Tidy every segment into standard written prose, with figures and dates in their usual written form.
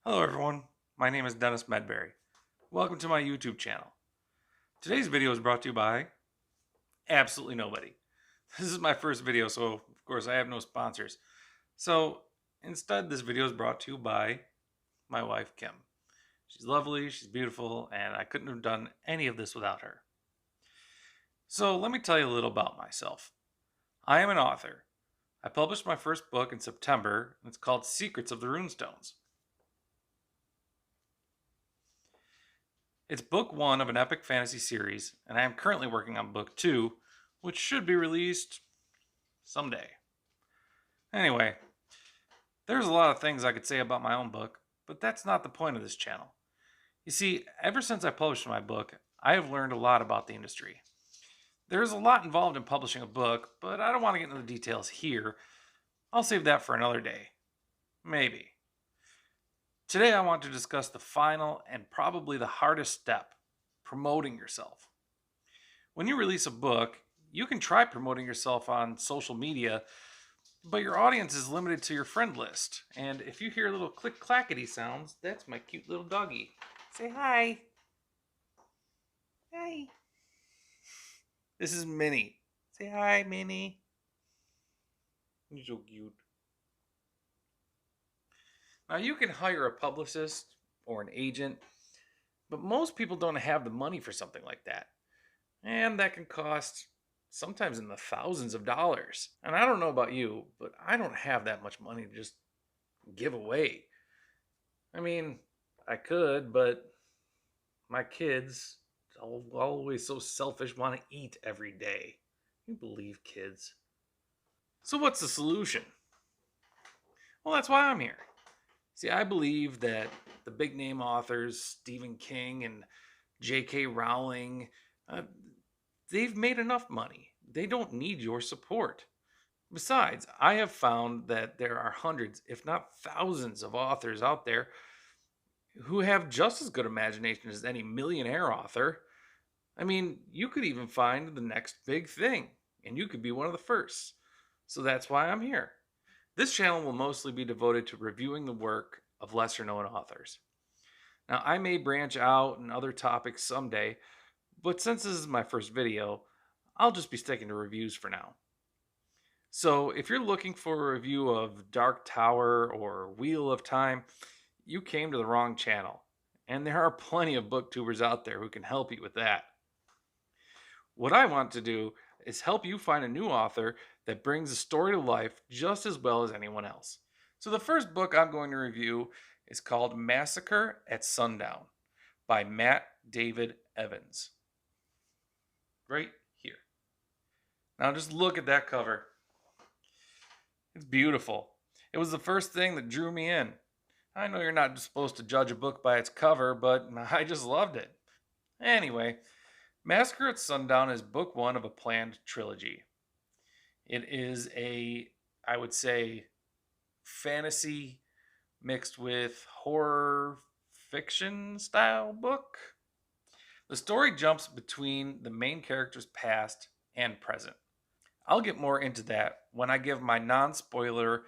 Hello everyone, my name is Dpmedbury. Welcome to my YouTube channel. Today's video is brought to you by absolutely nobody. This is my first video, so of course I have no sponsors. So instead, this video is brought to you by my wife Kim. She's lovely, she's beautiful, and I couldn't have done any of this without her. So let me tell you a little about myself. I am an author. I published my first book in September, and it's called Secrets of the Runestones. It's book one of an epic fantasy series, and I am currently working on book two, which should be released someday. Anyway, there's a lot of things I could say about my own book, but that's not the point of this channel. You see, ever since I published my book, I have learned a lot about the industry. There's a lot involved in publishing a book, but I don't want to get into the details here. I'll save that for another day. Maybe. Today I want to discuss the final and probably the hardest step, promoting yourself. When you release a book, you can try promoting yourself on social media, but your audience is limited to your friend list. And if you hear little click clackety sounds, that's my cute little doggy. Say hi. Hi. This is Minnie. Say hi, Minnie. You're so cute. Now, you can hire a publicist or an agent, but most people don't have the money for something like that. And that can cost sometimes in the thousands of dollars. And I don't know about you, but I don't have that much money to just give away. I mean, I could, but my kids, always so selfish, want to eat every day. Can you believe kids? So, what's the solution? Well, that's why I'm here. See, I believe that the big name authors, Stephen King and J.K. Rowling, they've made enough money. They don't need your support. Besides, I have found that there are hundreds, if not thousands, of authors out there who have just as good imagination as any millionaire author. I mean, you could even find the next big thing, and you could be one of the first. So that's why I'm here. This channel will mostly be devoted to reviewing the work of lesser known authors. Now, I may branch out in other topics someday, but since this is my first video, I'll just be sticking to reviews for now. So if you're looking for a review of Dark Tower or Wheel of Time, you came to the wrong channel. And there are plenty of booktubers out there who can help you with that. What I want to do is help you find a new author that brings a story to life just as well as anyone else. So the first book I'm going to review is called Massacre at Sundown by Matt David Evans. Right here. Now just look at that cover. It's beautiful. It was the first thing that drew me in. I know you're not supposed to judge a book by its cover, but I just loved it. Anyway, Massacre at Sundown is book one of a planned trilogy. It is I would say, fantasy mixed with horror fiction style book. The story jumps between the main character's past and present. I'll get more into that when I give my non-spoiler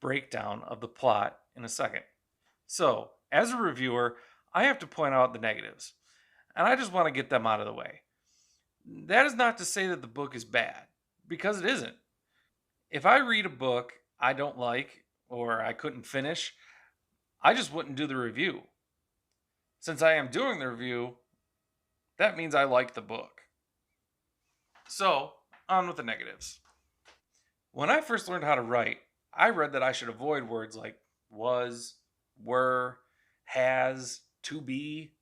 breakdown of the plot in a second. So, as a reviewer, I have to point out the negatives, and I just want to get them out of the way. That is not to say that the book is bad, because it isn't. If I read a book I don't like or I couldn't finish, I just wouldn't do the review. Since I am doing the review, that means I like the book. So, on with the negatives. When I first learned how to write, I read that I should avoid words like was, were, has, to be.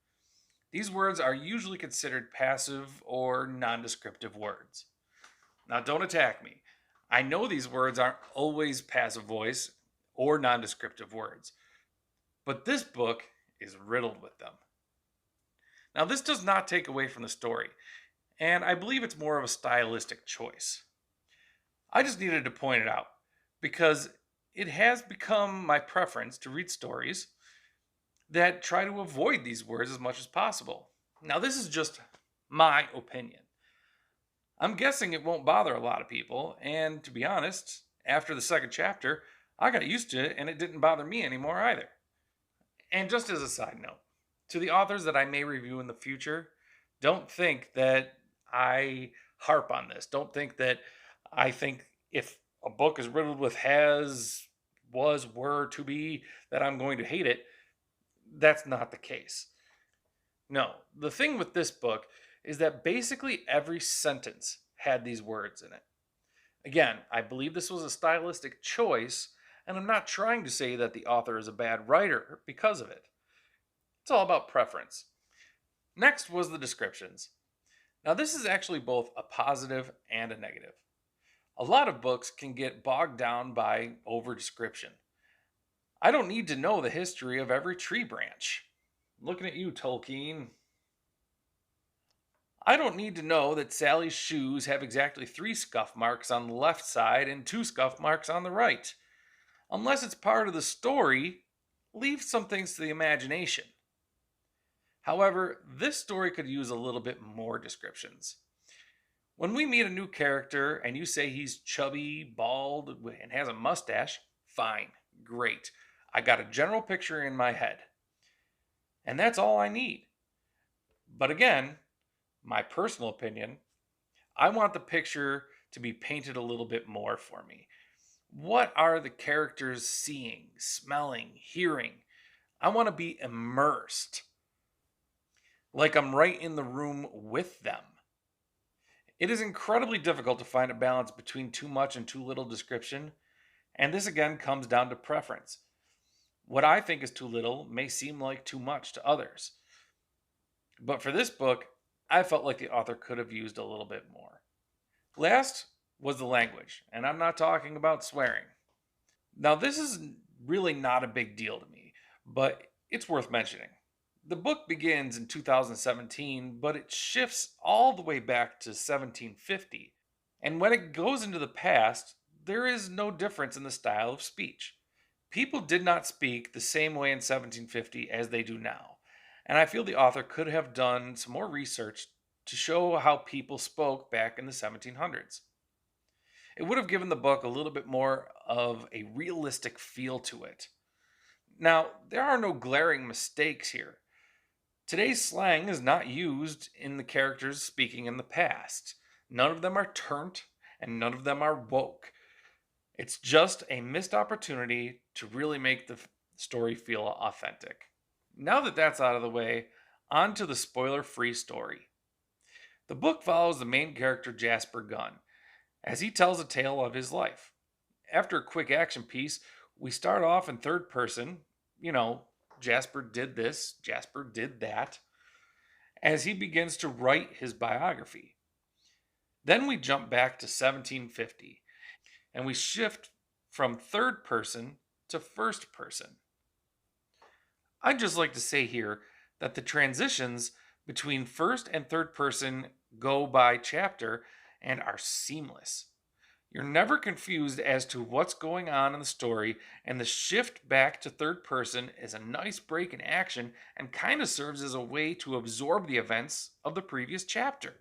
These words are usually considered passive or nondescriptive words. Now, don't attack me. I know these words aren't always passive voice or nondescriptive words, but this book is riddled with them. Now, this does not take away from the story, and I believe it's more of a stylistic choice. I just needed to point it out because it has become my preference to read stories that try to avoid these words as much as possible. Now, this is just my opinion. I'm guessing it won't bother a lot of people, and to be honest, after the second chapter, I got used to it and it didn't bother me anymore either. And just as a side note, to the authors that I may review in the future, don't think that I harp on this. Don't think that I think if a book is riddled with has, was, were, to be, that I'm going to hate it. That's not the case. No, the thing with this book is that basically every sentence had these words in it. Again, I believe this was a stylistic choice, and I'm not trying to say that the author is a bad writer because of it. It's all about preference. Next was the descriptions. Now, this is actually both a positive and a negative. A lot of books can get bogged down by over description. I don't need to know the history of every tree branch. Looking at you, Tolkien. I don't need to know that Sally's shoes have exactly 3 scuff marks on the left side and 2 scuff marks on the right. Unless it's part of the story, leave some things to the imagination. However, this story could use a little bit more descriptions. When we meet a new character and you say he's chubby, bald, and has a mustache, fine, great. I got a general picture in my head. And that's all I need. But again, my personal opinion, I want the picture to be painted a little bit more for me. What are the characters seeing, smelling, hearing? I want to be immersed, like I'm right in the room with them. It is incredibly difficult to find a balance between too much and too little description, and this again comes down to preference. What I think is too little may seem like too much to others. But for this book, I felt like the author could have used a little bit more. Last was the language, and I'm not talking about swearing. Now, this is really not a big deal to me, but it's worth mentioning. The book begins in 2017, but it shifts all the way back to 1750. And when it goes into the past, there is no difference in the style of speech. People did not speak the same way in 1750 as they do now. And I feel the author could have done some more research to show how people spoke back in the 1700s. It would have given the book a little bit more of a realistic feel to it. Now, there are no glaring mistakes here. Today's slang is not used in the characters speaking in the past. None of them are turnt and none of them are woke. It's just a missed opportunity to really make the story feel authentic. Now that that's out of the way, on to the spoiler-free story. The book follows the main character Jasper Gunn as he tells a tale of his life. After a quick action piece, we start off in third person, Jasper did this, Jasper did that, as he begins to write his biography. Then we jump back to 1750, and we shift from third person to first person. I'd just like to say here that the transitions between first and third person go by chapter and are seamless. You're never confused as to what's going on in the story, and the shift back to third person is a nice break in action and kind of serves as a way to absorb the events of the previous chapter.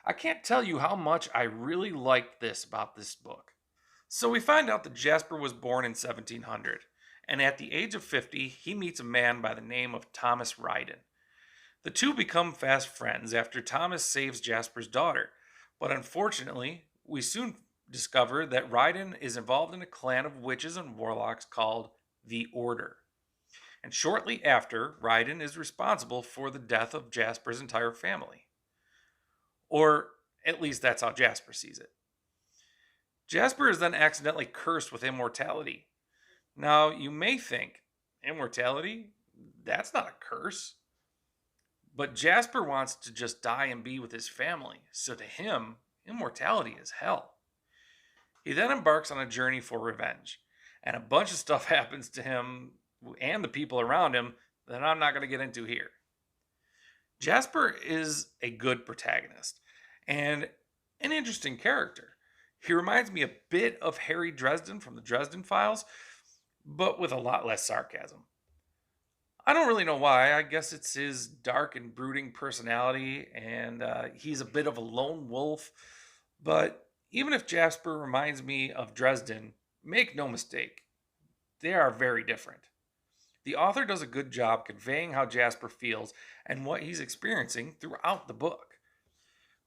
I can't tell you how much I really liked this about this book. So we find out that Jasper was born in 1700, and at the age of 50, he meets a man by the name of Thomas Ryden. The two become fast friends after Thomas saves Jasper's daughter, but unfortunately, we soon discover that Ryden is involved in a clan of witches and warlocks called the Order. And shortly after, Ryden is responsible for the death of Jasper's entire family. Or at least that's how Jasper sees it. Jasper is then accidentally cursed with immortality. Now, you may think, immortality? That's not a curse. But Jasper wants to just die and be with his family, so to him, immortality is hell. He then embarks on a journey for revenge, and a bunch of stuff happens to him and the people around him that I'm not going to get into here. Jasper is a good protagonist and an interesting character. He reminds me a bit of Harry Dresden from the Dresden Files, but with a lot less sarcasm. I don't really know why. I guess it's his dark and brooding personality, and he's a bit of a lone wolf. But even if Jasper reminds me of Dresden, make no mistake, they are very different. The author does a good job conveying how Jasper feels and what he's experiencing throughout the book.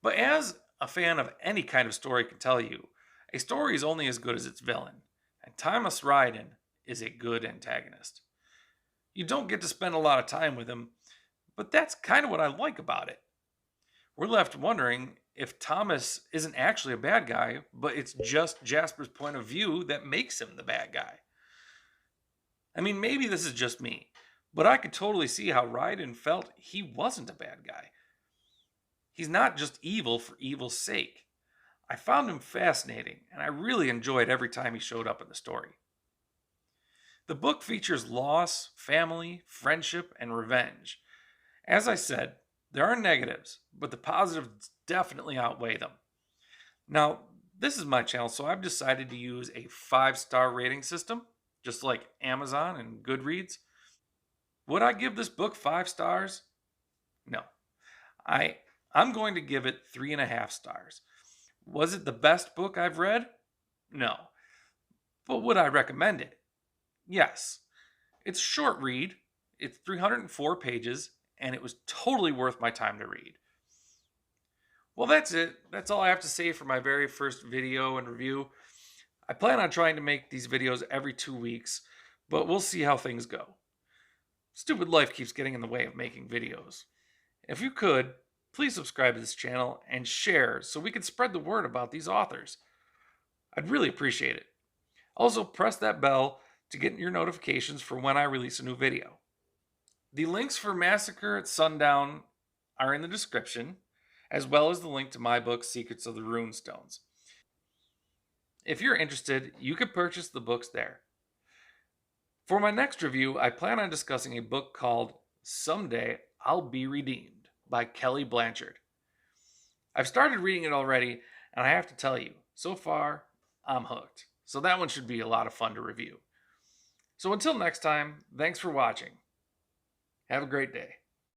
But as a fan of any kind of story can tell you, a story is only as good as its villain, and Thomas Ryden is a good antagonist. You don't get to spend a lot of time with him, but that's kind of what I like about it. We're left wondering if Thomas isn't actually a bad guy, but it's just Jasper's point of view that makes him the bad guy. I mean, maybe this is just me, but I could totally see how Ryden felt he wasn't a bad guy. He's not just evil for evil's sake. I found him fascinating, and I really enjoyed every time he showed up in the story. The book features loss, family, friendship, and revenge. As I said, there are negatives, but the positives definitely outweigh them. Now, this is my channel, so I've decided to use a 5-star rating system, just like Amazon and Goodreads. Would I give this book 5 stars? No. I'm going to give it 3.5 stars. Was it the best book I've read? No. But would I recommend it? Yes. It's a short read, it's 304 pages, and it was totally worth my time to read. Well, that's it. That's all I have to say for my very first video and review. I plan on trying to make these videos every 2 weeks, but we'll see how things go. Stupid life keeps getting in the way of making videos. If you could, please subscribe to this channel and share so we can spread the word about these authors. I'd really appreciate it. Also, press that bell to get your notifications for when I release a new video. The links for Massacre at Sundown are in the description, as well as the link to my book, Secrets of the Runestones. If you're interested, you can purchase the books there. For my next review, I plan on discussing a book called Someday I'll Be Redeemed by Kelly Blanchard. I've started reading it already, and I have to tell you, so far, I'm hooked. So that one should be a lot of fun to review. So until next time, thanks for watching. Have a great day.